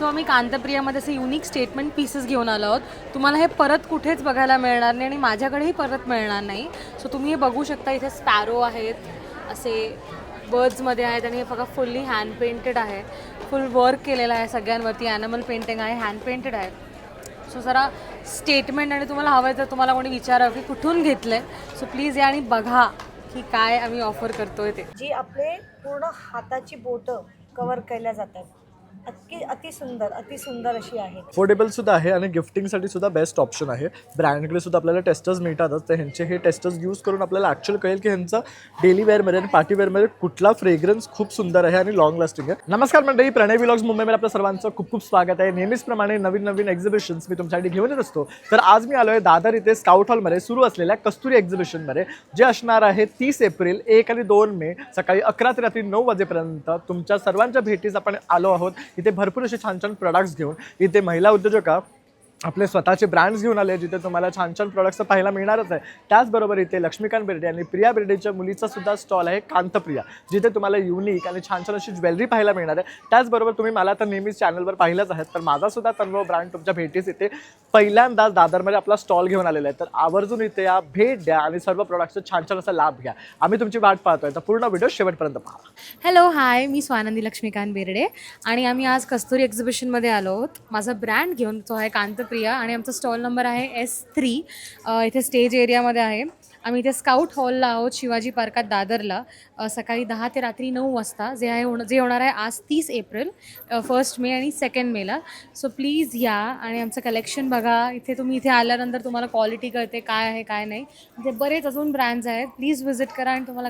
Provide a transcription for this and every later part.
So आम्ही कांतप्रियामध्ये असे unique statement pieces घेऊन आलो आहोत. तुम्हाला हे परत कुठेच बघायला मिळणार नाही आणि माझ्याकडेही परत मिळणार नाही. सो तुम्ही हे बघू शकता. इथे स्पॅरो आहेत, असे बर्ड्समध्ये आहेत आणि हे बघा फुल्ली हँड पेंटेड आहे. फुल वर्क केलेलं आहे सगळ्यांवरती. ॲनिमल पेंटिंग आहे, हँड पेंटेड आहे. सो जरा स्टेटमेंट आणि तुम्हाला हवं आहे तर तुम्हाला कोणी विचारावं की कुठून घेतलं आहे, सो प्लीज या आणि बघा की काय आम्ही ऑफर करतोय ते. जी आपले पूर्ण हाताची बोटं कव्हर केल्या जातात. अति सुंदर अशी आहे. अफोर्डेबल सुद्धा आहे आणि गिफ्टिंगसाठी सुद्धा बेस्ट ऑप्शन आहे. ब्रँडकडे सुद्धा आपल्याला टेस्टर्स मिळतातच, तर ह्यांचे हे टेस्टर्स यूज करून आपल्याला ॲक्च्युअल कळेल की ह्यांचा डेली वेअरमध्ये आणि पार्टी वेअरमध्ये कुठला फ्रेग्रन्स खूप सुंदर आहे आणि लॉंग लास्टिंग आहे. नमस्कार मंडळी, प्रणय व्लॉग्स मुंबईमध्ये आपल्या सर्वांचं खूप खूप स्वागत आहे. नेहमीचप्रमाणे नवीन नवीन एक्झिबिशन्स मी तुमच्यासाठी घेऊन येत असतो. तर आज मी आलो आहे दादर इथे स्काउट हॉलमध्ये सुरू असलेल्या कस्तुरी एक्झिबिशनमध्ये, जे असणार आहे 30 एप्रिल, 1 आणि 2 मे सकाळी 11 ते रात्री 9 वाजेपर्यंत. तुमच्या सर्वांच्या भेटीस आपण आलो आहोत. इथे भरपूर असे छान छान प्रोडक्ट्स घेऊन. इथे महिला उद्योजका आपले स्वतःचे ब्रँड्स घेऊन आले, जिथे तुम्हाला छान छान प्रोडक्ट्स पाहायला मिळणारच आहे. त्याचबरोबर इथे लक्ष्मीकांत बेर्डे आणि प्रिया बेर्डेच्या मुलीचा सुद्धा स्टॉल आहे कांतप्रिया, जिथे तुम्हाला युनिक आणि छान छान अशी ज्वेलरी पाहायला मिळणार आहे. त्याचबरोबर तुम्ही मला तर नेहमीच चॅनलवर पाहिलंच आहेत, तर माझा सुद्धा तन्वय ब्रँड तुमच्या भेटीस इथे पहिल्यांदाच दादरमध्ये आपला स्टॉल घेऊन आलेला आहे. तर आवर्जून इथे या, भेट द्या आणि सर्व प्रोडक्ट्सचा छान छान असा लाभ घ्या. आम्ही तुमची वाट पाहतोय, तर पूर्ण व्हिडिओ शेवटपर्यंत पहा. हॅलो, हाय, मी स्वानंदी लक्ष्मीकांत बेर्डे आणि आम्ही आज कस्तुरी एक्झिबिशनमध्ये आलो आहोत माझा ब्रँड घेऊन. तो आहे कांतप्रिया आणि आमचा स्टॉल नंबर आहे S3. इथे स्टेज एरियामध्ये आहे. आम्ही इथे स्काउट हॉलला आहोत, शिवाजी पार्कात दादरला, सकाळी 10 ते रात्री 9 वाजता, जे होणार आहे आज 30 एप्रिल, 1 मे आणि 2 मेला. सो प्लीज या आणि आमचं कलेक्शन बघा. इथे तुम्ही इथे आल्यानंतर तुम्हाला क्वालिटी कळते काय आहे काय नाही. इथे बरेच अजून ब्रँड्स आहेत. प्लीज व्हिजिट करा आणि तुम्हाला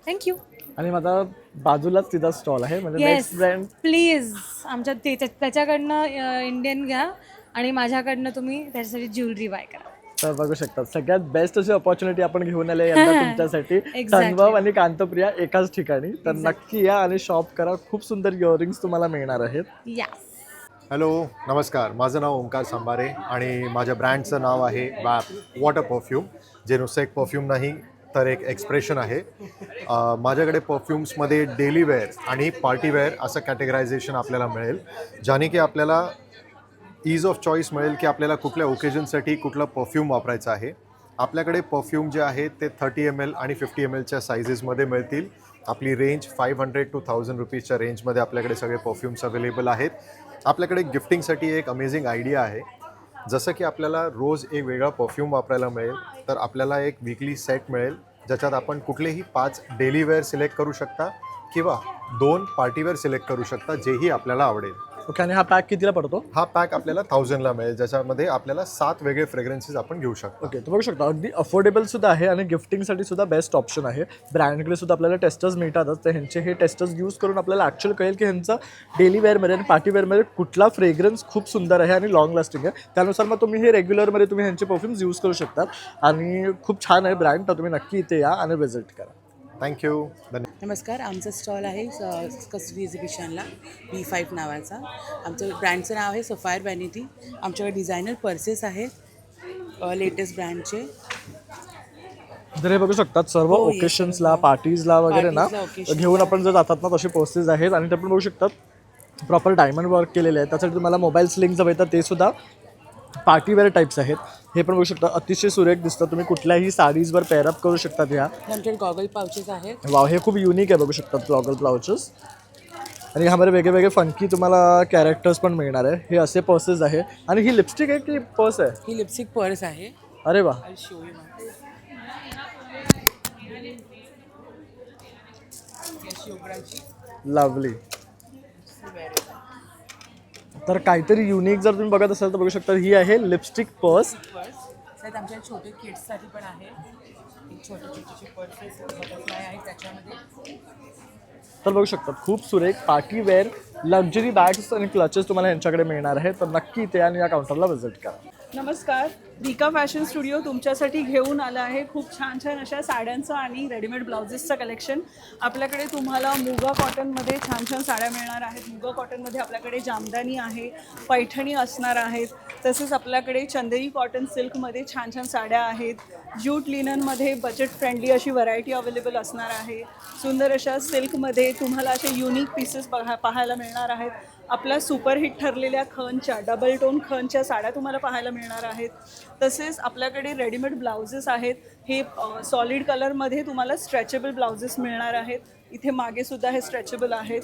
थँक्यू. आणि माझा बाजूलाच तिचा स्टॉल आहे, म्हणजे नेक्स्ट ब्रँड. प्लीज आमच्या त्याच्याकडनं इंडियन घ्या आणि माझ्याकडनं तुम्ही त्याच्यासाठी ज्वेलरी बाय करा. तर बघू शकता, सगळ्यात बेस्ट अशी अपॉर्च्युनिटी आपण घेऊन आले यंदा तुमच्यासाठी. तन्वय आणि कांतप्रिया एकाच ठिकाणी. तर नक्की या आणि शॉप करा. खूप सुंदर इयरिंग्स तुम्हाला मिळणार आहेत. हॅलो, नमस्कार. माझं नाव ओंकार सांबारे आणि माझ्या ब्रँडचं नाव आहे वॅप वॉटर परफ्यूम, जे नुसतं एक परफ्यूम नाही तर एक एक्सप्रेशन आहे. माझ्याकडे परफ्यूम्समध्ये डेली वेअर आणि पार्टी वेअर असं कॅटेगरायझेशन आपल्याला मिळेल, ज्याने की आपल्याला ईज ऑफ चॉईस मिळेल की आपल्याला कुठल्या ओकेजनसाठी कुठलं परफ्यूम वापरायचं आहे. आपल्याकडे परफ्यूम जे आहे ते 30 ml आणि 50 mlच्या सायझेसमध्ये मिळतील. आपली रेंज 500 to 1000 रुपीजच्या रेंजमध्ये आपल्याकडे सगळे परफ्यूम्स अवेलेबल आहेत. आपल्याकडे गिफ्टिंगसाठी एक अमेझिंग आयडिया आहे. जसं की आपल्याला रोज एक वेगळा परफ्यूम वापरायला मिळेल, तर आपल्याला एक वीकली सेट मिळेल, ज्याच्यात आपण कुठलेही 5 डेली वेअर सिलेक्ट करू शकता किंवा 2 पार्टीवेअर सिलेक्ट करू शकता, जेही आपल्याला आवडेल. ओके, आणि हा पॅक कितीला पडतो? हा पॅक आपल्याला 1000ला मिळेल, ज्याच्यामध्ये आपल्याला 7 वेगळे फ्रेग्रन्सेस आपण घेऊ शकतो. ओके, तर बघू शकता अगदी अफोर्डेबल सुद्धा आहे आणि गिफ्टिंगसाठी सुद्धा बेस्ट ऑप्शन आहे. ब्रँडकडे सुद्धा आपल्याला टेस्टर्स मिळतातच, तर ह्यांचे हे टेस्टर्स यूज करून आपल्याला ॲक्च्युअल कळेल की ह्यांचा डेली वेअरमध्ये आणि पार्टी वेअरमध्ये कुठला फ्रेग्रन्स खूप सुंदर आहे आणि लॉंग लास्टिंग आहे. त्यानुसार मग तुम्ही हे रेग्युलरमध्ये तुम्ही ह्यांचे परफ्यूम्स यूज करू शकतात आणि खूप छान आहे ब्रँड. तर तुम्ही नक्की इथे या आणि व्हिजिट करा. थँक्यू. नमस्कार, आमचं स्टॉल आहे कस्तुरी एक्झिबिशनला B5 नावाचा. आमचं ब्रँडचं नाव आहे सफायर व्हॅनिटी. आमच्याकडे डिझायनर पर्सेस आहेत लेटेस्ट ब्रँडचे. तर हे बघू शकतात सर्व ओकेशन्सला, पार्टीजला वगैरे ना घेऊन आपण जर जातात ना तसे पर्सेस आहेत. आणि ते पण बघू शकतात प्रॉपर डायमंड वर्क केलेले आहे. त्यासाठी तुम्हाला मोबाईल स्लिंग्स हवे तर ते सुद्धा पार्टीवेअर टाईप्स आहेत. हे पण बघू शकता, अतिशय सुरेख दिसतं. तुम्ही कुठल्याही साडीजवर पेअरअप करू शकतात. आमच्याकडे गॉगल पाउचेस आहेत. वाव, हे खूप युनिक आहे. बघू शकतात गॉगल पाउचेस. आणि ह्यामध्ये वेगळे वेगळे फंकी तुम्हाला कॅरेक्टर्स पण मिळणार आहे. हे असे पर्सेस आहे. आणि ही लिपस्टिक आहे की पर्स आहे? ही लिपस्टिक पर्स आहे. अरे वा, लवली. तर काहीतरी युनिक जर तुम्ही बघत असाल तर बघू शकता, ही आहे लिपस्टिक पर्स. त्यात आमच्या छोटे किड्ससाठी पण आहे. एक छोटे पर्सेस बटरफ्लाय आहे त्याच्यामध्ये. तर बघू शकतात खूप सुरेख पार्टी वेअर लक्झरी बॅग्स आणि क्लचेस तुम्हाला यांच्याकडे मिळणार आहे. तर नक्की इथे आणि या काउंटरला व्हिजिट करा. नमस्कार, रिका फॅशन स्टुडिओ तुमच्यासाठी घेऊन आला आहे खूप छान छान अशा साड्यांचं आणि रेडीमेड ब्लाउजेसचं कलेक्शन. आपल्याकडे तुम्हाला मुगा कॉटनमध्ये छान छान साड्या मिळणार आहेत. मुगा कॉटनमध्ये आपल्याकडे जामदानी आहे, पैठणी असणार आहेत. तसेच आपल्याकडे चंदेरी कॉटन सिल्कमध्ये छान छान साड्या आहेत. ज्यूट लिननमध्ये बजेट फ्रेंडली अशी व्हरायटी अवेलेबल असणार आहे. सुंदर अशा सिल्कमध्ये तुम्हाला असे युनिक पीसेस पाहायला मिळणार आहेत. आपल्या सुपरहिट ठरलेल्या खणच्या डबल टोन खणच्या साड्या तुम्हाला पाहायला मिळणार आहेत. तसेच आपल्याकडे रेडीमेड ब्लाउजेस आहेत. हे सॉलिड कलरमध्ये तुम्हाला स्ट्रेचेबल ब्लाउजेस मिळणार आहेत. इथे मागे सुद्धा हे स्ट्रेचेबल आहेत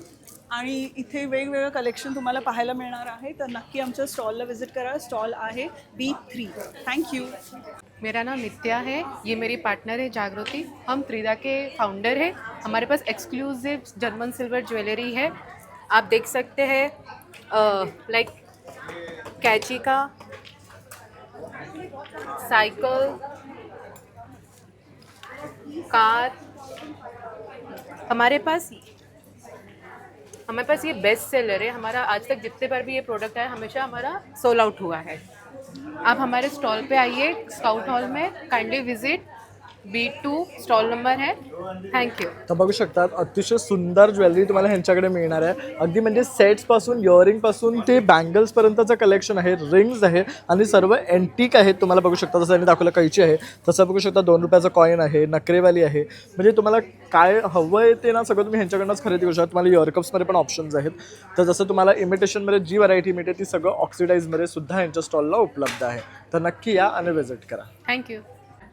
आणि इथे वेगवेगळं कलेक्शन तुम्हाला पाहायला मिळणार आहे. तर नक्की आमच्या स्टॉलला व्हिजिट करा. स्टॉल आहे B3. थँक्यू. मेरा नाम नित्या है, ये मेरी पार्टनर है जागृति. हम त्रिदा के फाउंडर हैं. हमारे pass exclusive German silver jewellery है. आप देख सकते हैं लाइक कैची का, साइकिल, कार. हमारे पास ये बेस्ट सेलर है. हमारा आज तक जितने बार भी ये प्रोडक्ट आया हमेशा हमारा सोल आउट हुआ है. आप हमारे स्टॉल पे आइए स्काउट हॉल में. Kindly visit. B2 stall number है. थँक्यू. तर बघू शकतात अतिशय सुंदर ज्वेलरी तुम्हाला ह्यांच्याकडे मिळणार आहे. अगदी म्हणजे सेट्सपासून इयरिंगपासून ते बँगल्सपर्यंतचं कलेक्शन आहे. रिंग्स आहे आणि सर्व एंटिक आहेत. तुम्हाला बघू शकता जसं त्यांनी दाखवलं कैची आहे, तसं बघू शकता 2 रुपयाचं कॉईन आहे, नखरेवाली आहे. म्हणजे तुम्हाला काय हवं आहे ते ना सगळं तुम्ही ह्यांच्याकडनंच खरेदी करू शकता. तुम्हाला इयरकप्समध्ये पण ऑप्शन्स आहेत. तर जसं तुम्हाला इमिटेशनमध्ये जी व्हरायटी मिळते ती सगळं ऑक्सिडाईजमध्ये सुद्धा यांच्या स्टॉलला उपलब्ध आहे. तर नक्की या आणि व्हिजिट करा. थँक्यू.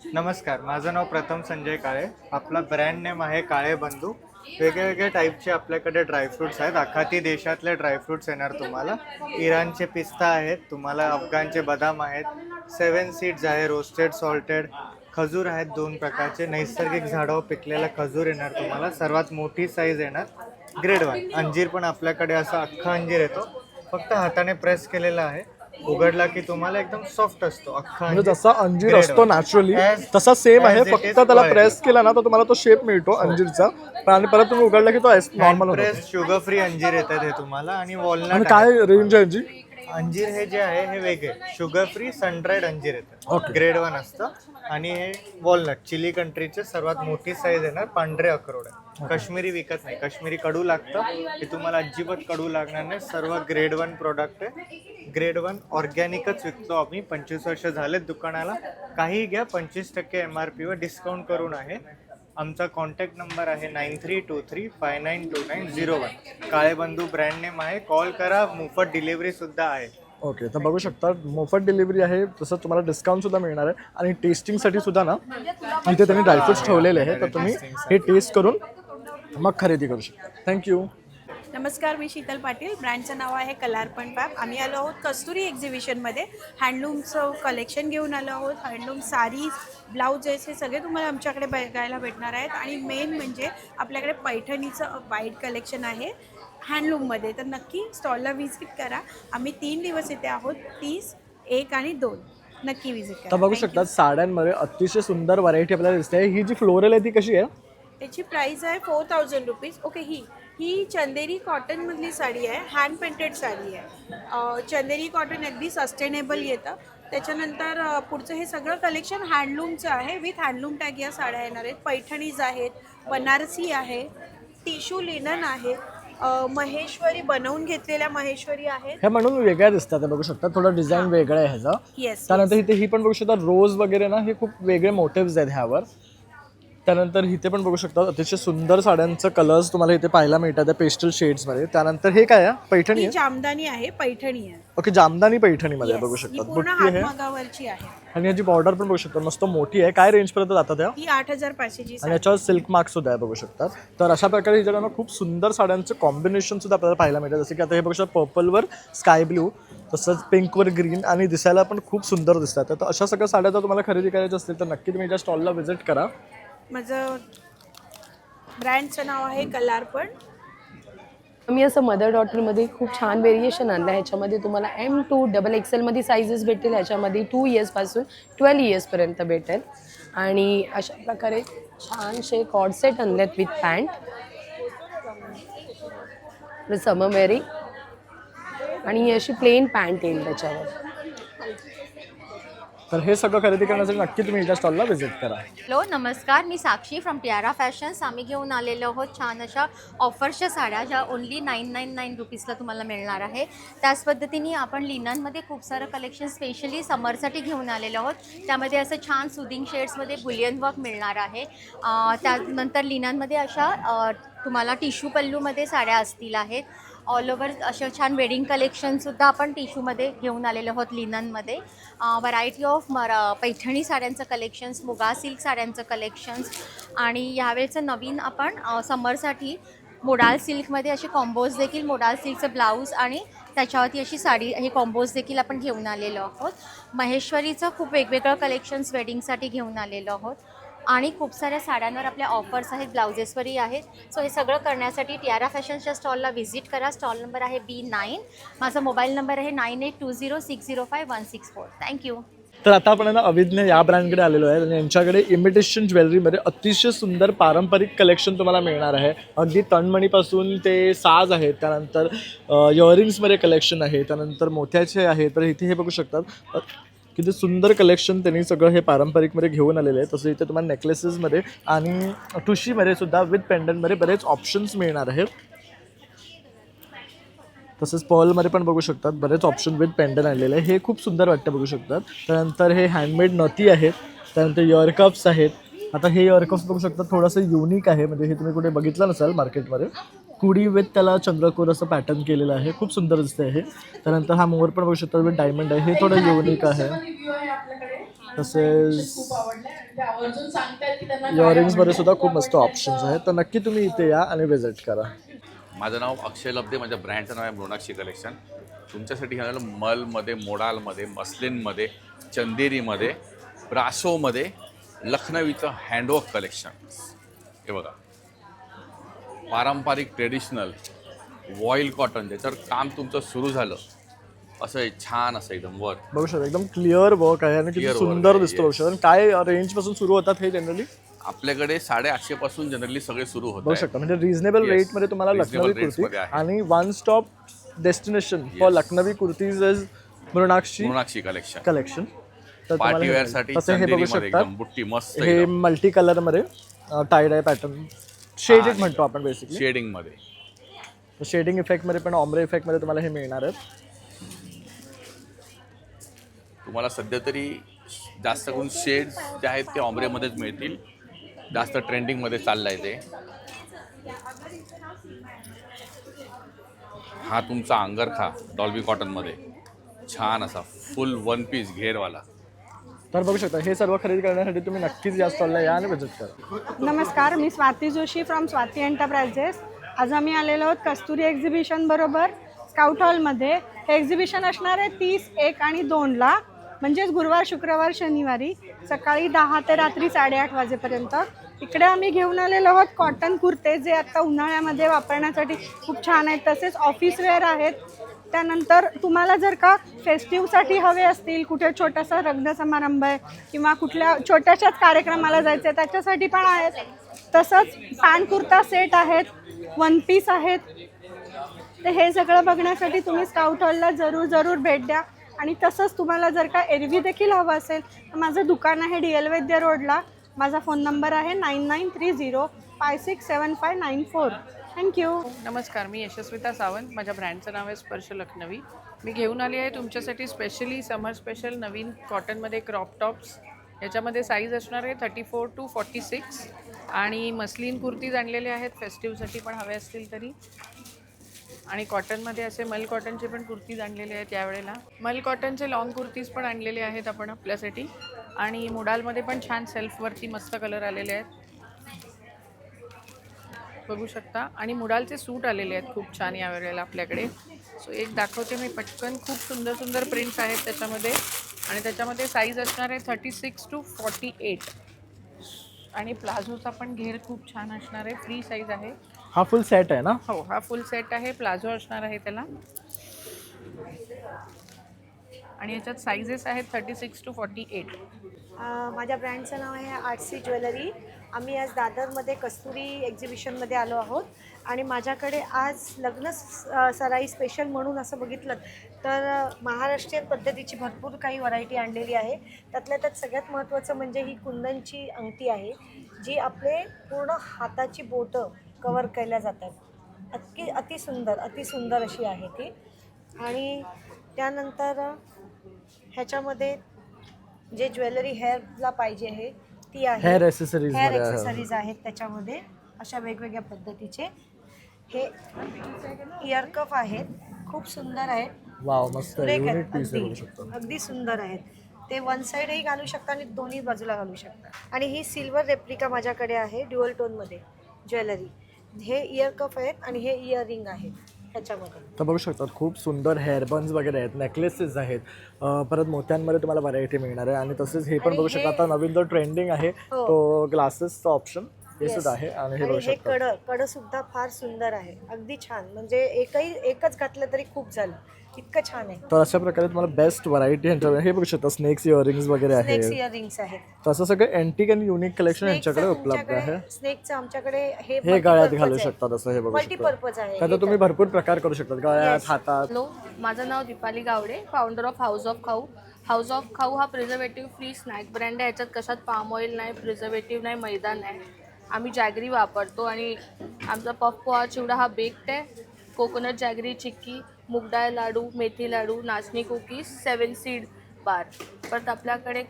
नमस्कार, माझं नाव प्रथम संजय काळे. आपला ब्रँड नेम आहे काळे बंधू. वेगवेगळ्या टाईपचे आपल्याकडे ड्रायफ्रूट्स आहेत. आखाती देशातले ड्रायफ्रूट्स येणार तुम्हाला. इराणचे पिस्ता आहेत, तुम्हाला अफगाणचे बदाम आहेत, 7 सीड्स आहे, रोस्टेड सॉल्टेड खजूर आहेत 2 प्रकारचे, नैसर्गिक झाडावर पिकलेला खजूर येणार तुम्हाला. सर्वात मोठी साईज येणार ग्रेड 1. अंजीर पण आपल्याकडे असा अख्खा अंजीर येतो, फक्त हाताने प्रेस केलेला आहे. उघडला की तुम्हाला एकदम सॉफ्ट असतो अख्खा म्हणजे अंजीर. जसा अंजीर Grade असतो one. नॅचरली As- तसा सेम आहे. as it फक्त is त्याला quality. प्रेस केला ना तर तुम्हाला तो शेप मिळतो अंजीरचा. आणि परत तुम्ही उघडला की तो नॉर्मल होतो. प्रेस शुगर फ्री अंजीर येतात हे तुम्हाला. आणि आणि वॉलनट काय रेंज आहे यांची? अंजीर हे जे आहे हे वेगळे शुगर फ्री सनड्राईड अंजीर येतात. Okay. ग्रेड 1 असतं. आणि हे वॉलनट चिली कंट्रीचे सर्वात मोठी साईज येणार. पांढरे अक्रोड आहे. काश्मीरी विकत नाही, काश्मीरी कडू लागतं. हे तुम्हाला अजिबात कडू लागणार नाही. सर्व ग्रेड 1 प्रोडक्ट आहे. ग्रेड 1 ऑर्गॅनिकच विकतो आम्ही. 25 वर्ष झालेत दुकानाला. काही घ्या, 25% MRP वर डिस्काउंट करून आहे. आमचा कॉन्टॅक्ट नंबर आहे 9323592901. काळे बंधू ब्रँड नेम आहे. कॉल करा. मोफत डिलिव्हरी सुद्धा आहे. ओके, तर बघू शकता मोफत डिलिव्हरी आहे. तसं तुम्हाला डिस्काउंट सुद्धा मिळणार आहे. आणि टेस्टिंगसाठी सुद्धा ना इथे त्यांनी ड्रायफ्रुट्स ठेवलेले आहे. तर तुम्ही हे टेस्ट करून मग खरेदी करू शकता. थँक्यू. नमस्कार, मी शीतल पाटील. ब्रँडचं नाव आहे कलार्पण फॅब. आम्ही आलो आहोत कस्तुरी एक्झिबिशनमध्ये. हँडलूमचं कलेक्शन घेऊन आलो आहोत. हँडलूम साडीज, ब्लाउजेस हे सगळे तुम्हाला आमच्याकडे बघायला भेटणार आहेत. आणि मेन म्हणजे आपल्याकडे पैठणीचं वाईट कलेक्शन आहे हँडलूममध्ये. तर नक्की स्टॉलला व्हिजिट करा. आम्ही 3 दिवस इथे आहोत, 30, 1 आणि 2. नक्की व्हिजिट करा. तर बघू शकता साड्यांमध्ये अतिशय सुंदर व्हरायटी आपल्याला दिसते. ही जी फ्लोरल आहे ती कशी आहे? त्याची प्राईस आहे 4000 रुपीज. ओके, ही चंदेरी कॉटनमधली साडी आहे. हँड पेंटेड साडी आहे. चंदेरी कॉटन अगदी सस्टेनेबल येतं. त्याच्यानंतर पुढचं हे सगळं कलेक्शन हँडलूमचं आहे. विथ हँडलूम टॅग या साड्या येणार आहेत. पैठणीज आहेत, बनारसी आहे, टिश्यू लिनन आहे, महेश्वरी बनवून घेतलेल्या महेश्वरी आहेत. हे म्हणून वेगळ्या दिसतात. बघू शकता थोडं डिझाईन वेगळं आहे ह्याचं. येस. त्यानंतर इथे ही पण बघू शकता रोज वगैरे ना, हे खूप वेगळे मोटिव्स आहेत ह्यावर. त्यानंतर इथे पण बघू शकता अतिशय सुंदर साड्यांचं कलर्स तुम्हाला इथे पाहायला मिळतात पेस्टल शेड्समध्ये. त्यानंतर हे काय आहे? पैठणी ही आहे. जामदानी आहे, पैठणी आहे. ओके, जामदानी पैठणीमध्ये बघू Yes. ही शकता. पूर्ण बुट्टी आहे हातमागावरची आहे. आणि याची बॉर्डर पण बघू शकता मस्त मोठी आहे. काय रेंजपर्यंत जातात या? ही 8500ची आणि याच्यावर सिल्क मार्क सुद्धा आहे बघू शकतात. तर अशा प्रकारे हिच्याकडनं खूप सुंदर साड्यांचं कॉम्बिनेशन सुद्धा आपल्याला पाहायला मिळतं. जसं की आता हे बघू शकता पर्पलवर स्काय ब्ल्यू, तसंच पिंकवर ग्रीन आणि दिसायला पण खूप सुंदर दिसतात. तर अशा सगळ्या साड्या जर तुम्हाला खरेदी करायच्या असतील तर नक्की तुम्ही या स्टॉलला व्हिजिट करा. माझं ब्रँडचं नाव आहे कलार्पण. मी असं मदर डॉटरमध्ये खूप छान व्हेरिएशन आणलं. ह्याच्यामध्ये तुम्हाला M2 XXL मध्ये साईजेस भेटेल. ह्याच्यामध्ये 2 इयर्सपासून 12 इयर्सपर्यंत भेटेल. आणि अशा प्रकारे छानसे कॉर्ड सेट आणलेत विथ पॅन्ट, समर वेअरिंग. आणि ही अशी प्लेन पॅन्ट येईल त्याच्यावर. तर हे सगळं खरेदी करण्यासाठी नक्की तुम्ही या स्टॉलला व्हिजिट करा. हॅलो, नमस्कार. मी साक्षी फ्रॉम टियारा फॅशन्स. आम्ही घेऊन आलेलो आहोत छान अशा ऑफर्सच्या साड्या ज्या ओन्ली 999 रुपीजला तुम्हाला मिळणार आहे. त्याच पद्धतीने आपण लिननमध्ये खूप सारं कलेक्शन स्पेशली समरसाठी घेऊन आलेलो आहोत. त्यामध्ये असं छान सुदिंग शेड्समध्ये बुलियन वर्क मिळणार आहे. त्यानंतर लिननमध्ये अशा तुम्हाला टिश्यू पल्लूमध्ये साड्या असतील आहेत. ऑल ओव्हर असे छान वेडिंग कलेक्शनसुद्धा आपण टिश्यूमध्ये घेऊन आलेलो आहोत लिननमध्ये. व्हरायटी ऑफ पैठणी साड्यांचं कलेक्शन्स, मुगा सिल्क साड्यांचं कलेक्शन्स आणि यावेळचं नवीन आपण समरसाठी मोडाल सिल्कमध्ये असे कॉम्बोज देखील, मोडाल सिल्कचं ब्लाऊज आणि त्याच्यावरती अशी साडी, हे कॉम्बोज देखील आपण घेऊन आलेलो आहोत. महेश्वरीचं खूप वेगवेगळं कलेक्शन्स वेडिंगसाठी घेऊन आलेलो आहोत आणि खूप साऱ्या साड्यांवर आपल्या ऑफर्स आहेत, ब्लाउजेसवरही आहेत. सो हे सगळं करण्यासाठी टियारा फॅशन्सच्या स्टॉलला व्हिजिट करा. स्टॉल नंबर आहे B9. माझा मोबाईल नंबर आहे 9820605164. थँक्यू. तर आता आपण ना अविज्ञ या ब्रँडकडे आलेलो आहे आणि यांच्याकडे इमिटेशन ज्वेलरीमध्ये अतिशय सुंदर पारंपरिक कलेक्शन तुम्हाला मिळणार आहे. अगदी तणमणीपासून ते साज आहेत, त्यानंतर इयरिंग्समध्ये कलेक्शन आहे, त्यानंतर मोत्याचे आहे. तर इथे हे बघू शकतात किती सुंदर कलेक्शन त्यांनी सगळं हे पारंपरिकमध्ये घेऊन आलेलं आहे. तसं इथे तुम्हाला नेकलेसेसमध्ये आणि ठुशीमध्ये सुद्धा विथ पेंडंटमध्ये बरेच ऑप्शन्स मिळणार आहेत. तसंच पर्लमध्ये पण बघू शकतात बरेच ऑप्शन विथ पेंडंट आणलेले आहे. हे खूप सुंदर वाटतं बघू शकतात. त्यानंतर हे हँडमेड नथी आहेत, त्यानंतर इयरकप्स आहेत. आता हे इयरकप्स बघू शकतात थोडंसं युनिक आहे, म्हणजे हे तुम्ही कुठे बघितलं नसाल मार्केटमध्ये. कुडी विथ त्याला चंद्रकोर असं पॅटर्न केलेलं आहे, खूप सुंदर दिसतं आहे. त्यानंतर हा मोर पण बघू शकतात विथ डायमंड आहे, हे थोडं युनिक आहे. तसेच इयरिंग्समध्ये सुद्धा खूप मस्त ऑप्शन्स आहेत. तर नक्की तुम्ही इथे या आणि व्हिजिट करा. माझं नाव अक्षय लब्धे, माझ्या ब्रँडचं नाव आहे मृणाक्षी कलेक्शन. तुमच्यासाठी घेऊन आलं मलमध्ये, मोडालमध्ये, मस्लिनमध्ये, चंदेरीमध्ये, ब्रासोमध्ये लखनवीचं हँडवर्क कलेक्शन. हे बघा, पारंपरिक ट्रेडिशनल वॉईल कॉटन, ज्याच्यावर काम तुमचं सुरू झालं असं छान असं एकदम वर्क बघू शकता, एकदम क्लिअर वर्क आहे आणि किती सुंदर दिसतो बघू शकता. काय रेंजपासून सुरू होतात हे जनरली? आपल्याकडे 850 पासून जनरली सगळे सुरू होतात. बघू शकता, म्हणजे रिझनेबल रेटमध्ये तुम्हाला लखनवी कुर्ती आणि one stop destination for Lucknowi kurtis is Mrinakshi collection. Party wear साठी हे बघू शकता, एकदम बुट्टी मस्त, हे मल्टी कलर मध्ये टाईड आहे पॅटर्न, शेडिंग म्हणतो आपण बेसिकली, शेडिंग मध्ये. शेडिंग इफेक्ट मध्ये पण ऑम्ब्रे इफेक्ट मध्ये तुम्हाला हे मिळणार आहे. तुम्हाला सध्या तरी जास्त करून शेड्स जे आहेत ते ऑम्ब्रेमध्येच मिळतील, जास्त ट्रेंडिंगमध्ये चाललं आहे ते. हा तुमचा अंगरखा डॉल्बी कॉटनमध्ये छान असा फुल वन पीस घेरवाला. तर बघू शकता, हे सर्व खरेदी करण्यासाठी तुम्ही नक्कीच या स्टॉलला या आणि व्हिजिट करा. नमस्कार, मी स्वाती जोशी फ्रॉम स्वाती एंटरप्राइजेस. आज आम्ही आलेलो आहोत कस्तुरी एक्झिबिशन बरोबर स्काउट हॉलमध्ये. हे एक्झिबिशन असणार आहे 30, 1 आणि 2ला, म्हणजेच गुरुवार, शुक्रवार, शनिवारी सकाळी 10 ते रात्री 8:30 वाजेपर्यंत. इकडे आम्ही घेऊन आलेलो आहोत कॉटन कुर्ते, जे आता उन्हाळ्यामध्ये वापरण्यासाठी खूप छान आहेत. तसेच ऑफिस वेअर आहेत. त्यानंतर तुम्हाला जर का फेस्टिवसाठी हवे असतील, कुठे छोटासा लग्न समारंभ आहे किंवा कुठल्या छोट्याशाच कार्यक्रमाला जायचं आहे त्याच्यासाठी पण आहेत. तसंच पॅन्ट कुर्ता सेट आहेत, वन पीस आहेत. तर हे सगळं बघण्यासाठी तुम्ही स्काउट हॉलला जरूर भेट द्या. आणि तसंच तुम्हाला जर का एरवी देखील हवं असेल तर माझं दुकान आहे DL वैद्य रोडला. माझा फोन नंबर आहे 9930567594. थँक्यू. नमस्कार, मी यशस्विता सावंत. माझ्या ब्रँडचं नाव आहे स्पर्श लखनवी. मी घेऊन आली आहे तुमच्यासाठी स्पेशली समर स्पेशल नवीन कॉटनमध्ये क्रॉप टॉप्स. याच्यामध्ये साईज असणार आहे 34 to 46 आणि मस्लिन कुर्तीज आणलेले आहेत फेस्टिवसाठी पण हवे असतील तरी. आणि कॉटनमध्ये असे मल कॉटनचे पण कुर्तीज आणलेले आहेत यावेळेला. मल कॉटनचे लॉंग कुर्तीज पण आणलेले आहेत आपण आपल्यासाठी. आणि मोडालमध्ये पण छान सेल्फवरती मस्त कलर आलेले आहेत, बघू शकता. आणि मुडालचे सूट आलेले आहेत खूप छान यावेळेला आपल्याकडे. सो एक दाखवते मी पटकन. खूप सुंदर प्रिंट्स आहेत त्याच्यामध्ये आणि त्याच्यामध्ये साईज असणार आहे 36 to 48. आणि प्लाझोचा पण घेर खूप छान असणार आहे, फ्री साईज आहे. हा फुल सेट आहे ना? हो, हा फुल सेट आहे. प्लाझो असणार आहे त्याला आणि याच्यात साईजेस आहेत 36 to 48. माझ्या ब्रँडचं नाव आहे आर्टसी ज्वेलरी. आम्ही आज दादरमध्ये कस्तुरी एक्झिबिशनमध्ये आलो आहोत आणि माझ्याकडे आज लग्न सराई स्पेशल म्हणून असं बघितलं तर महाराष्ट्रीयन पद्धतीची भरपूर काही व्हरायटी आणलेली आहे. त्यातल्या त्यात सगळ्यात महत्त्वाचं म्हणजे ही कुंदनची अंगठी आहे, जी आपले पूर्ण हाताची बोटं कवर केल्या जातात. अतिसुंदर अशी आहे ती. आणि त्यानंतर ह्याच्यामध्ये जे ज्वेलरी हेअरला पाहिजे आहे ती आहे. हेअर ॲक्सेसरीज आहेत त्याच्यामध्ये अशा वेगवेगळ्या पद्धतीचे. हे इयर कफ आहेत, खूप सुंदर आहेत. वाव मस्त सुरेख युनिक आहेत, पीस आहे बघू अगदी शकता. अगदी सुंदर आहेत. ते वन साईडही घालू शकता आणि दोन्ही बाजूला घालू शकता. आणि ही सिल्वर रेप्लिका माझ्याकडे आहे ड्युअल टोनमध्ये ज्वेलरी. हे इयर कफ आहेत आणि हे इयर रिंग आहे ह्याच्यामध्ये. तर बघू शकतात खूप सुंदर हेअरबन्स वगैरे आहेत, नेकलेसेस आहेत, परत मोत्यांमध्ये तुम्हाला व्हरायटी मिळणार आहे. आणि तसेच हे पण आणि बघू हे- शकता आता नवीन जो ट्रेंडिंग आहे हो. तो ग्लासेसचा ऑप्शन हे Yes. सुद्धा आहे. आणि हे आणि बघू हे शकता कड सुद्धा फार सुंदर आहे, अगदी छान. म्हणजे एकच घातलं तरी खूप झालं, इतकं छान आहे. तर अशा प्रकारे तुम्हाला बेस्ट व्हरायटी ह्यांच्याकडे हे बघू शकता. स्नेक्स इयरिंग्स वगैरे स्नेक्स आहेत. इयर रिंग्स आहेत. तसं सगळं अँटिक आणि युनिक कलेक्शन यांच्याकडे उपलब्ध आहे. स्नेकचं आमच्याकडे हे गळ्यात घालू शकतात असं हे बघू मल्टीपर्पज आहे. शकता. तर तुम्ही भरपूर प्रकार करू शकता गळ्यात, हातात. हॅलो, माझं नाव Deepali Gawde, founder of House of Khau. House of Khau हा प्रिझर्वेटिव्ह फ्री स्नॅक ब्रँड आहे. ह्याच्यात कशात पाम ऑइल नाही, प्रिझर्वेटिव्ह नाही, मैदा नाही. आम्ही जॅगरी वापरतो आणि आमचा पफ पोहा चिवडा हा बेक्ड आहे. कोकोनट जॅगरी चिक्की, मूगडाळ लाडू, मेथी लाडू, नाचणी कुकीज, 7 सीड बार. परत आपल्याकडे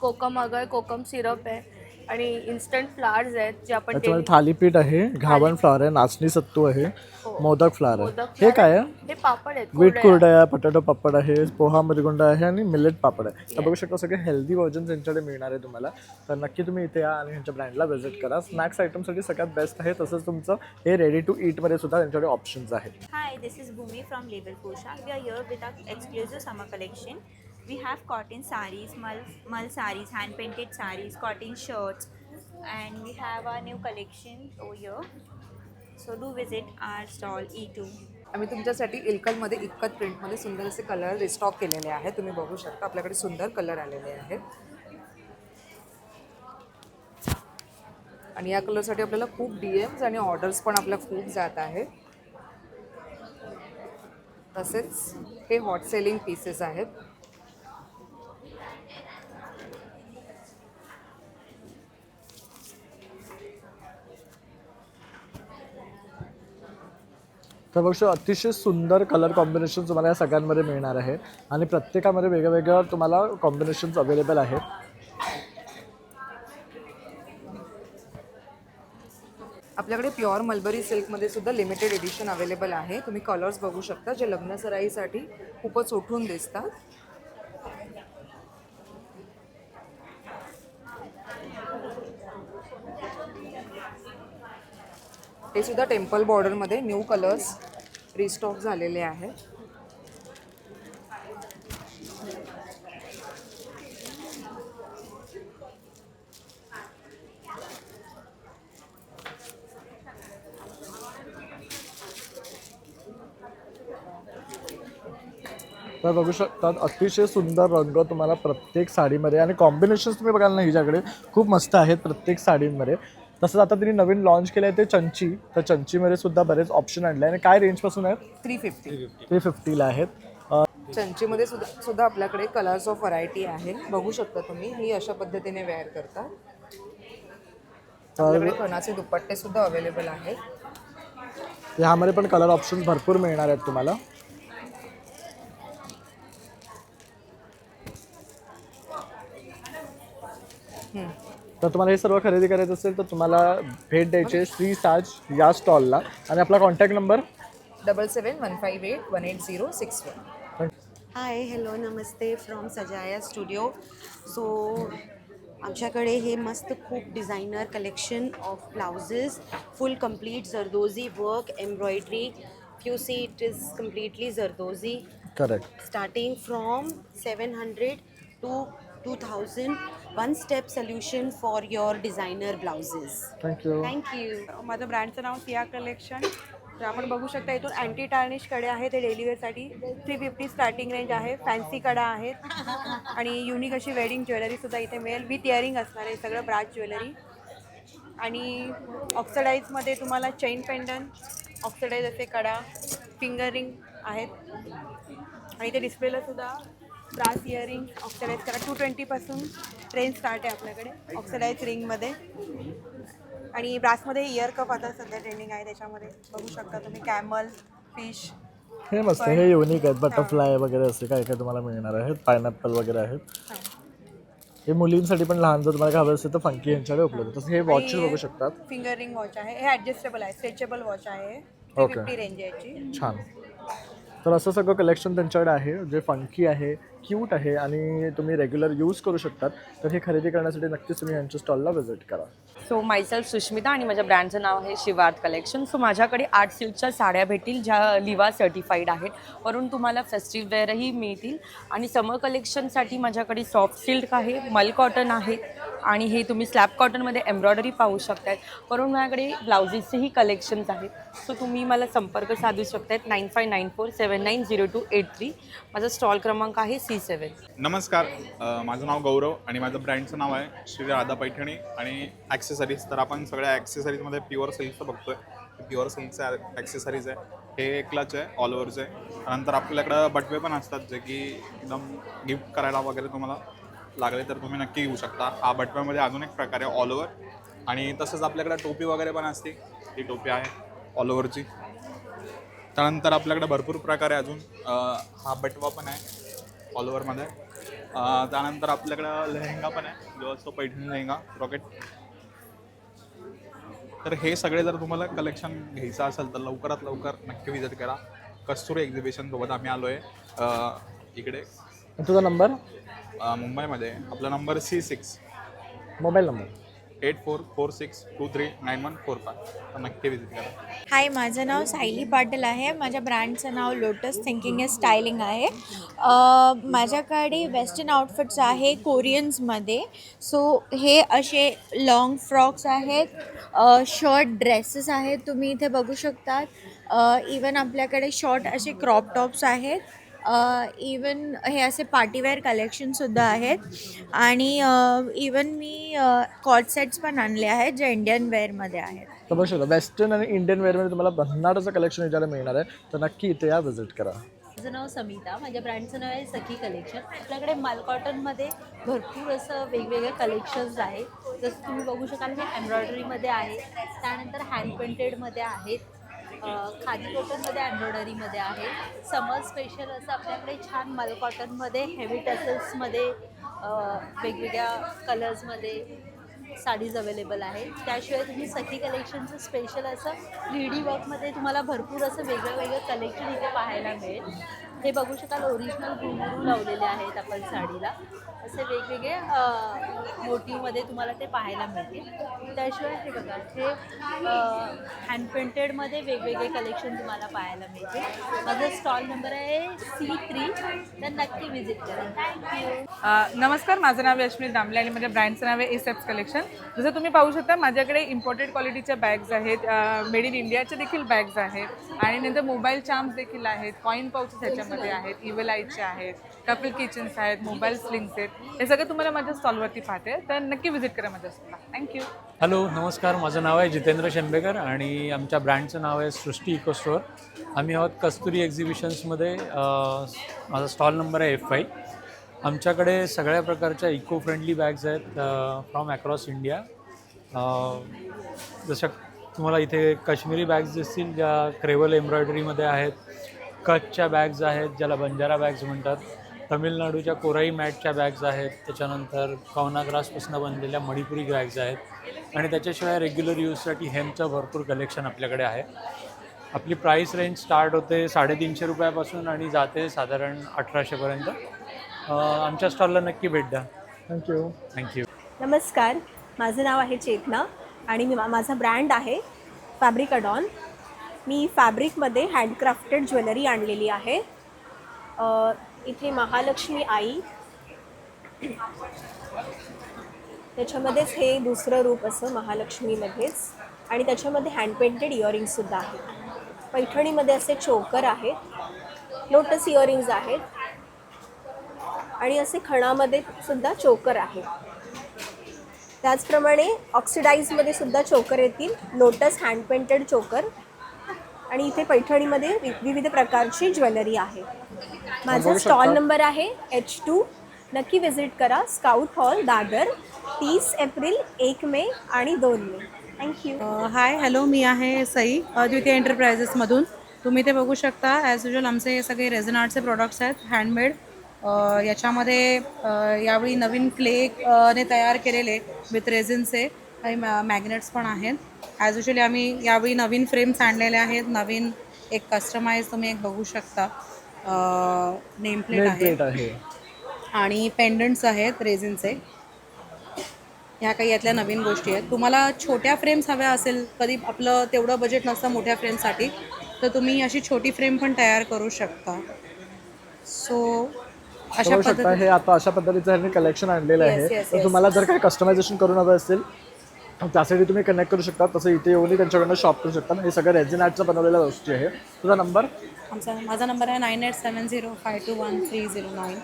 कोकम अगर कोकम सिरप आहे आणि इन्स्टंट फ्लावर्स आहेत जे आपण त्याच्यामध्ये थालीपीठ आहे, घावण फ्लावर आहे, नाचणी सत्तू आहे, मोदक फ्लावर आहे. हे काय आहे? हे पापड आहेत, वीट कुरडया आहे, बटाटो पापड आहे, पोहा मरगुंडा आहे आणि मिलेट पापड आहे. तर बघू शकता सगळे हेल्दी व्हर्जन यांच्याकडे मिळणार आहे तुम्हाला. तर नक्की तुम्ही इथे या आणि ह्यांच्या ब्रँडला व्हिजिट करा. स्नॅक्स आयटमसाठी सगळ्यात बेस्ट आहे. तसंच तुमचं हे रेडी टू ईटमध्ये सुद्धा त्यांच्याकडे ऑप्शन्स आहेत. Hi, this is Bhumi from Label Poshak. We are here with our exclusive summer collection. We have cotton sarees, mull sarees, hand painted sarees, cotton shirts, and we have our new collection over here. So do visit our stall E2. आम्ही तुमच्यासाठी इल्कलमध्ये इक्कत प्रिंटमध्ये सुंदर असे colour restock केलेले आहेत. तुम्ही बघू शकता आपल्याकडे सुंदर कलर आलेले आहेत. आणि या कलरसाठी आपल्याला खूप DMs आणि ऑर्डर्स पण आपल्या खूप जात आहेत. तसेच हे हॉट सेलिंग पीसेस आहेत. तर बघू शकता अतिशय सुंदर कलर कॉम्बिनेशन तुम्हाला या सगळ्यांमध्ये मिळणार आहे. आणि प्रत्येकामध्ये वेगवेगळ्या तुम्हाला कॉम्बिनेशन्स अवेलेबल आहेत. आपल्याकडे प्युअर मलबरी सिल्कमध्ये सुद्धा लिमिटेड एडिशन अवेलेबल आहे. तुम्ही कलर्स बघू शकता जे लग्न सराईसाठी खूपच उठून दिसतात. हे सुद्धा टेम्पल बॉर्डरमध्ये न्यू कलर्स रिस्टॉक झालेले आहेत. तर बघू शकतात अतिशय सुंदर रंग तुम्हाला प्रत्येक साडीमध्ये आणि कॉम्बिनेशन्स तुम्ही बघाल ना हिच्याकडे खूप मस्त आहेत प्रत्येक साडींमध्ये. तसंच आता तिने नवीन लॉन्च केलं आहे ते चंची. तर चंचीमध्ये सुद्धा बरेच ऑप्शन आणले आहे. आणि काय रेंजपासून आहेत? 350ला आहेत. चंचीमध्ये सुद्धा आपल्याकडे कलर्स ऑफ व्हरायटी आहे. बघू शकता तुम्ही ही अशा पद्धतीने वेअर करतात. आपल्याकडे खणाचे दुपट्टे सुद्धा अवेलेबल आहेत. ह्यामध्ये पण कलर ऑप्शन भरपूर मिळणार आहेत तुम्हाला. तर तुम्हाला हे सर्व खरेदी करायचं असेल तर तुम्हाला भेट द्यायची आहे श्री साज या स्टॉलला. आणि आपला contact number 7715818061. Hi hello Namaste from सजाया स्टुडिओ. सो आमच्याकडे हे मस्त खूप designer collection of blouses full complete zardozi work embroidery. If you see it is completely Zardozi. Correct. Starting from 700 to 2000. One step solution for your designer blouses. Thank you. Thank you. माझं ब्रँडचं नाव Siya collection. तर आपण बघू शकता इथून anti tarnish कडे आहे ते daily वेअरसाठी 350 starting range आहे. फॅन्सी कडा आहेत आणि युनिक अशी वेडिंग ज्वेलरीसुद्धा इथे मिळेल. विथ इयरिंग असणार आहे सगळं ब्राच ज्वेलरी. आणि ऑक्सिडाईजमध्ये तुम्हाला चेन पेंडंट, ऑक्सिडाईज असे कडा, फिंगर रिंग आहेत. आणि ते डिस्प्लेला सुद्धा ब्रास इयरिंग ऑक्सिडाईज करा 220पासून रेंज स्टार्ट आहे आपल्याकडे ऑक्सिडाईज रिंगमध्ये. आणि ब्रासमध्ये इयर कप आता सध्या ट्रेंडिंग आहे. त्याच्यामध्ये बघू शकता तुम्ही कॅमल, फिश. हे मस्त हे युनिक आहेत. बटरफ्लाय वगैरे असे काय काय तुम्हाला मिळणार आहेत. पायनॅपल वगैरे आहेत. हे मुलींसाठी पण लहान जर तुम्हाला हवं असेल तर फंकी यांच्याकडे उपलब्ध. तसं हे वॉचेस बघू शकतात. फिंगर रिंग वॉच आहे, हे ॲडजस्टेबल आहे, स्ट्रेचेबल वॉच आहे, ओके. 50 रेंज आहे याची. छान. तर असं सगळं कलेक्शन त्यांच्याकडे आहे जे फंकी आहे, क्यूट आहे आणि तुम्ही रेग्युलर यूज करू शकतात. तर हे खरेदी करण्यासाठी नक्कीच तुम्ही यांच्या स्टॉलला व्हिजिट करा. सो मायसेल्फ सुष्मिता आणि माझ्या ब्रँडचं नाव आहे शिवार्थ कलेक्शन. सो माझ्याकडे आर्ट सिल्कच्या साड्या भेटतील ज्या लिवा सर्टिफाईड आहेत, वरून तुम्हाला फेस्टिव्ह वेअरही मिळतील. आणि समर कलेक्शनसाठी माझ्याकडे सॉफ्ट सिल्क आहे, मल कॉटन आहे आणि हे तुम्ही स्लॅब कॉटनमध्ये एम्ब्रॉयडरी पाहू शकतायत. वरून माझ्याकडे ब्लाउजेसचेही कलेक्शन्स आहेत. सो तुम्ही मला संपर्क साधू शकतायत 9594790283. माझा स्टॉल क्रमांक आहे C7. नमस्कार, माझं नाव गौरव आणि माझं ब्रँडचं नाव आहे श्री राधा पैठणी आणि ॲक्सेसरीज. तर आपण सगळ्या ॲक्सेसरीजमध्ये प्युअर सिल्कचं बघतोय. प्युअर सिल्कचं ॲक्सेसरीज आहे. हे क्लच आहे, ऑल ओव्हरचं आहे. त्यानंतर आपल्याकडं बटवे पण असतात जे की एकदम गिफ्ट करायला वगैरे तुम्हाला लागले तर तुम्ही नक्की घेऊ शकता. हा बटव्यामध्ये अजून एक प्रकार आहे ऑल ओव्हर. आणि तसंच आपल्याकडे टोपी वगैरे पण असते. ही टोपी आहे ऑल ओव्हरची. त्यानंतर आपल्याकडे भरपूर प्रकार आहे अजून. हा बटवा पण आहे ऑल ओव्हरमध्ये. त्यानंतर आपल्याकडं लेहंगा पण आहे जो असतो पैठणी लेहंगा रॉकेट. तर हे सगळे जर तुम्हाला कलेक्शन घ्यायचं असेल तर लवकरात लवकर नक्की विजिट करा. कस्तुरी एक्झिबिशनसोबत आम्ही आलो आहे इकडे. तुझा नंबर? मुंबईमध्ये. आपला नंबर C6. Mobile number 8446239145. तर नक्की विजिट करा. हाय, माझं नाव सायली पाटील आहे. माझ्या ब्रँडचं नाव लोटस थिंकिंग इज स्टायलिंग आहे. माझ्याकडे वेस्टर्न आउटफिट्स आहे कोरियन्समध्ये. सो हे असे लॉंग फ्रॉक्स आहेत, शॉर्ट ड्रेसेस आहेत, तुम्ही इथे बघू शकतात. इवन आपल्याकडे शॉर्ट असे क्रॉप टॉप्स आहेत. इवन हे असे पार्टीवेअर कलेक्शनसुद्धा आहेत. आणि इवन मी कॉट सेट्स पण आणले आहेत जे इंडियन वेअरमध्ये आहेत. तर बघू शकता वेस्टर्न आणि इंडियन वेअरमध्ये तुम्हाला भन्नाटाचं कलेक्शन याच्याला मिळणार आहे. तर नक्की इथे या व्हिजिट करा. माझं नाव समिता, माझ्या ब्रँडचं नाव आहे सखी कलेक्शन. आपल्याकडे माल कॉटनमध्ये भरपूर असं वेगवेगळे कलेक्शन्स आहेत. जसं तुम्ही बघू शकाल हे एम्ब्रॉयडरीमध्ये आहे, त्यानंतर हँड पेंटेडमध्ये आहेत, खादी कॉटनमध्ये एम्ब्रॉयडरीमध्ये आहे. समर स्पेशल असं आपल्याकडे छान मल कॉटनमध्ये हेवी टसल्समध्ये वेगवेगळ्या कलर्समध्ये साडीज अवेलेबल आहेत. त्याशिवाय तुम्ही सखी कलेक्शनचं स्पेशल असं 3D वर्कमध्ये तुम्हाला भरपूर असं वेगळं कलेक्शन इथे पाहायला मिळेल. हे बघू शकाल ओरिजिनल घुंगरू लावलेले आहेत आपण साडीला. असे वेगवेगळे मोटिवमध्ये तुम्हाला ते पाहायला मिळतील. त्याशिवाय हे बघा हे हँड पेंटेडमध्ये वेगवेगळे कलेक्शन तुम्हाला पाहायला मिळते. माझा स्टॉल नंबर आहे C3. तर नक्की विजिट करा. थँक्यू. नमस्कार, माझं नाव यशमी दामले आणि माझ्या ब्रँडचं नाव आहे एसेप्स कलेक्शन. जसं तुम्ही पाहू शकता माझ्याकडे इम्पोर्टेड क्वालिटीच्या बॅग्स आहेत, मेड इन इंडियाच्या देखील बॅग्स आहेत आणि नंतर मोबाईल चार्म्स देखील आहेत, कॉईन पाउचेस ह्याच्यामध्ये आहेत, इव्हल आईचे आहेत, कपल किचन्स आहेत, मोबाईल स्लिंग्स आहेत. हे सगळं तुम्हाला माझ्या स्टॉलवरती पाहते. तर नक्की विजिट करा माझ्या स्टॉलला. थँक्यू. हॅलो, नमस्कार. माझं नाव आहे जितेंद्र शेंबेकर आणि आमच्या ब्रँडचं नाव आहे सृष्टी इको स्टोअर. आम्ही आहोत कस्तुरी एक्झिबिशन्समध्ये. माझा स्टॉल नंबर आहे F5. आमच्याकडे सगळ्या प्रकारच्या इको फ्रेंडली बॅग्स आहेत फ्रॉम अक्रॉस इंडिया. जसं तुम्हाला इथे काश्मीरी बॅग्स दिसतील ज्या क्रेवल एम्ब्रॉयडरीमध्ये आहेत, कच्छच्या बॅग्स आहेत ज्याला बंजारा बॅग्स म्हणतात, तमिळनाडूच्या कोराई मॅटच्या बॅग्स आहेत, त्याच्यानंतर कवना ग्रासपासून बनलेल्या मणिपुरी बॅग्स आहेत आणि त्याच्याशिवाय रेग्युलर यूजसाठी हेमचं भरपूर कलेक्शन आपल्याकडे आहे. आपली प्राईस रेंज स्टार्ट होते 350 रुपयापासून आणि जाते साधारण 1800पर्यंत. आमच्या स्टॉलला नक्की भेट द्या. थँक्यू. थँक्यू. नमस्कार, माझं नाव आहे चेतना आणि माझा ब्रँड आहे फॅब्रिक अडॉन. मी फॅब्रिकमध्ये हँडक्राफ्टेड ज्वेलरी आणलेली आहे. इथे महालक्ष्मी आई, त्याच्यामध्येच हे दुसरं रूप असं महालक्ष्मीमध्येच आणि त्याच्यामध्ये हँड पेंटेड इयरिंग्ससुद्धा आहेत. पैठणीमध्ये असे चोकर आहेत, लोटस इयरिंग्ज आहेत आणि असे खणामध्ये सुद्धा चोकर आहेत. त्याचप्रमाणे ऑक्सिडाईजमध्ये सुद्धा चोकर येतील, लोटस हँड पेंटेड चोकर. आणि इथे पैठणीमध्ये विविध प्रकारची ज्वेलरी आहे. माझा स्टॉल नंबर आहे H2. नक्की विजिट करा. स्काउट हॉल दादर, 30 एप्रिल, 1 मे आणि 2 मे. थँक्यू. हाय, हॅलो, मी आहे सई द्वितीय एंटरप्राइजेसमधून. तुम्ही ते बघू शकता ॲज युजल आमचे हे सगळे रेझन आर्टचे प्रोडक्ट्स आहेत, हँडमेड याच्यामध्ये यावेळी नवीन क्ले ने तयार केलेले विथ रेझिनचे काही मॅग्नेट्स पण आहेत. ॲज युजली आम्ही यावेळी नवीन फ्रेम्स आणलेले आहेत. नवीन एक कस्टमाइज तुम्ही एक बघू शकता नेम प्लेट आहे आणि पेंडंट्स आहेत रेझिनचे. ह्या काही यातल्या नवीन गोष्टी आहेत. तुम्हाला छोट्या फ्रेम्स हव्या असेल, कधी आपलं तेवढं बजेट नसतं मोठ्या फ्रेमसाठी, तर तुम्ही अशी छोटी फ्रेम पण तयार करू शकता. सो अशा बघू शकता हे आता अशा पद्धतीचं ह्यांनी कलेक्शन आणलेलं आहे. तर तुम्हाला जर काही कस्टमायझेशन करून हवं असेल त्यासाठी तुम्ही कनेक्ट करू शकता. तसं इथे येऊन त्यांच्याकडनं शॉप करू शकता. हे सगळं रेझिन आर्टचं बनवलेल्या गोष्टी आहे. तुझा नंबर? माझा नंबर आहे 9870521309.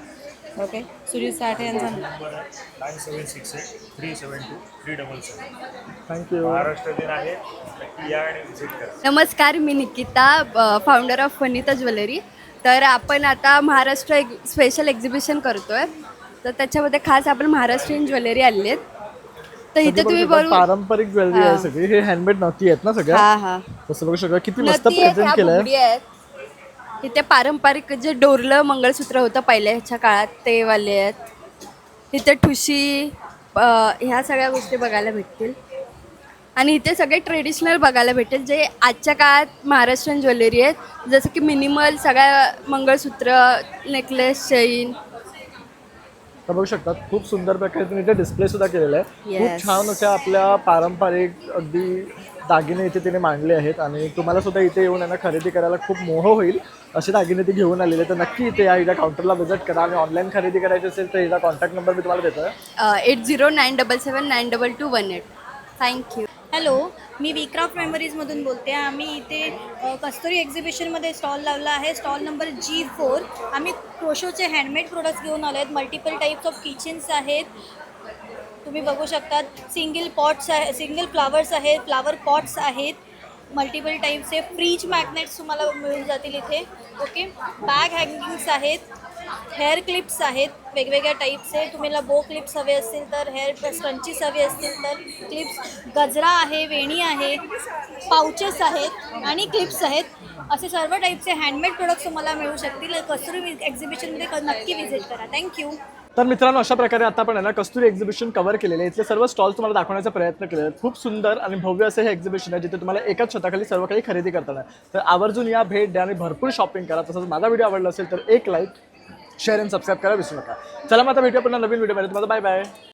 ओके. सुजित साठे यांचा नंबर आहे 9768372377. थँक्यू. महाराष्ट्र दिन आहे, नक्की या आणि विजिट करा. नमस्कार, मी Nikita, founder of Vanita jewellery. तर आपण आता महाराष्ट्र स्पेशल एक्झिबिशन करतोय, तर त्याच्यामध्ये खास आपण महाराष्ट्रीयन ज्वेलरी आणली आहेत. तर इथे तुम्ही पारंपरिक ज्वेलरी आहे सगळी. हे हँडमेड नथी आहेत ना सगळ्या? हा. तसं बघू शकता किती मस्त प्रेझेंट केलंय. इथे पारंपरिक जे डोरलं मंगळसूत्र होतं पहिल्या ह्याच्या काळात ते वाले आहेत. इथे ठुशी ह्या सगळ्या गोष्टी बघायला भेटतील. आणि इथे सगळे ट्रेडिशनल बघायला भेटेल जे आजच्या काळात महाराष्ट्रीयन ज्वेलरी आहेत. जसं की मिनिमल सगळ्या मंगळसूत्र, नेकलेस, चेन. तर बघू शकतात खूप सुंदर प्रकारे तुम्ही इथे डिस्प्ले सुद्धा केलेला आहे. खूप Yes. छान अशा आपल्या पारंपरिक अगदी दागिने इथे तिने मांडले आहेत आणि तुम्हाला सुद्धा इथे येऊन यांना खरेदी करायला खूप मोह होईल असे दागिने ती घेऊन आलेले. तर नक्की इथे या हिच्या काउंटरला व्हिजिट करा. आणि ऑनलाईन खरेदी करायची असेल तर हिचा कॉन्टॅक्ट नंबर मी तुम्हाला देतोय 8097792218. थँक्यू. हॅलो, मी वीक्राफ्ट मेमरीजमधून बोलते. आम्ही इथे कस्तुरी एक्झिबिशनमध्ये स्टॉल लावला आहे. Stall number G4. आम्ही क्रोशोचे हँडमेड प्रोडक्ट्स घेऊन आलो आहेत. मल्टिपल टाईप्स ऑफ किचन्स आहेत, तुम्ही बघू शकतात. सिंगल पॉट्स आहे, सिंगल फ्लावर्स आहेत, फ्लावर पॉट्स आहेत. मल्टिपल टाईपचे फ्रीज मॅग्नेट्स तुम्हाला मिळून जातील इथे. ओके. बॅग हँगिंग्स आहेत, हेअर क्लिप्स आहेत वेगवेगळ्या टाईपचे. तुम्हाला बो क्लिप्स हवे असतील तर, हेअर स्क्रंचीस हवे असतील तर क्लिप्स, गजरा आहे, वेणी आहे, पाउचेस आहेत आणि क्लिप्स आहेत. असे सर्व टाईपचे हँडमेड प्रोडक्ट्स तुम्हाला मिळू शकतील. कस्तुरी एक्झिबिशनमध्ये नक्की व्हिजिट करा. थँक्यू. तर मित्रांनो, अशा प्रकारे आता आपण कस्तुरी एक्झिबिशन कव्हर केलेले. इथले सर्व स्टॉल्स तुम्हाला दाखवण्याचा प्रयत्न केले. खूप सुंदर आणि भव्य असं हे एक्झिबिशन आहे जिथे तुम्हाला एकाच छताखाली सर्व काही खरेदी करताना. तर आवर्जून या, भेट द्या आणि भरपूर शॉपिंग करा. तसंच माझा व्हिडिओ आवडला असेल तर एक लाईक, शेअर आणि सबस्क्राईब करा विसरू नका. चला मग आता भेटूया पुन्हा नवीन व्हिडिओमध्ये. तुम्हाला बाय बाय.